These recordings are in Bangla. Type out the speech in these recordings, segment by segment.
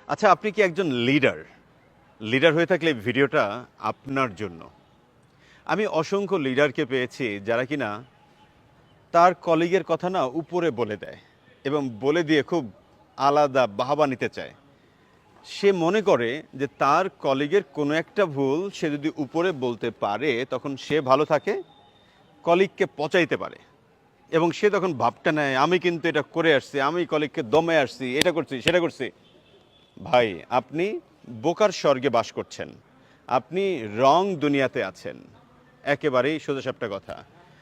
আচ্ছা, আপনি কি একজন লিডার? লিডার হয়ে থাকলে এই ভিডিওটা আপনার জন্য। আমি অসংখ্য লিডারকে পেয়েছি যারা কিনা তার কলিগের কথা না উপরে বলে দেয় এবং বলে দিয়ে খুব আলাদা বাহবা নিতে চায়। সে মনে করে যে তার কলিগের কোনো একটা ভুল সে যদি উপরে বলতে পারে তখন সে ভালো থাকে, কলিগকে পচাইতে পারে এবং সে তখন ভাবটা নেয় আমি কিন্তু এটা করে আসছি, আমি কলিগকে দমে আসছি, এটা করছি সেটা করছি। ভাই, আপনি বোকার স্বর্গে বাস করছেন, আপনি রং দুনিয়াতে আছেন, একেবারেই সোজাসাপটা কথা।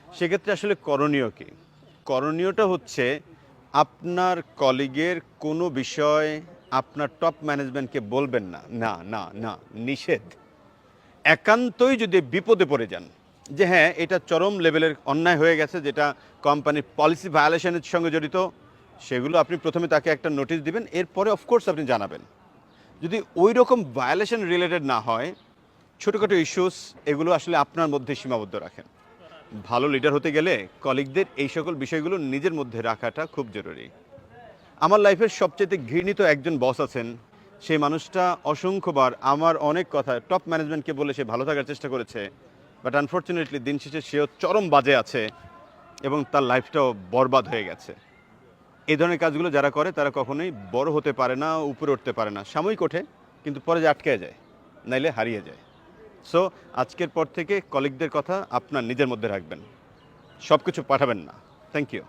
সেক্ষেত্রে আসলে করণীয় কি? করণীয়টা হচ্ছে আপনার কলিগের কোনো বিষয় আপনার টপ ম্যানেজমেন্টকে বলবেন না, না না না, নিষেধ। একান্তই যদি বিপদে পড়ে যান যে হ্যাঁ এটা চরম লেভেলের অন্যায় হয়ে গেছে, যেটা কোম্পানির পলিসি ভায়োলেশনের সঙ্গে জড়িত, সেগুলো আপনি প্রথমে তাকে একটা নোটিশ দিবেন, এরপরে অফকোর্স আপনি জানাবেন। যদি ওই রকম ভায়োলেশন রিলেটেড না হয়, ছোটোখাটো ইস্যুস, এগুলো আসলে আপনার মধ্যে সীমাবদ্ধ রাখেন। ভালো লিডার হতে গেলে কলিগদের এই সকল বিষয়গুলো নিজের মধ্যে রাখাটা খুব জরুরি। আমার লাইফের সবচেয়ে ঘৃণিত একজন বস আছেন, সেই মানুষটা অসংখ্যবার আমার অনেক কথা টপ ম্যানেজমেন্টকে বলে সে ভালো থাকার চেষ্টা করেছে, বাট আনফর্চুনেটলি দিন শেষে সেও চরম বাজে আছে এবং তার লাইফটাও বরবাদ হয়ে গেছে। এই ধরনের কাজগুলো যারা করে তারা কখনোই বড় হতে পারে না, উপরে উঠতে পারে না। সাময়িক ওঠে কিন্তু পরে যে আটকে যায়, নাইলে হারিয়ে যায়। সো আজকের পর থেকে কলিগদের কথা আপনার নিজের মধ্যে রাখবেন, সব কিছু পাঠাবেন না। Thank you.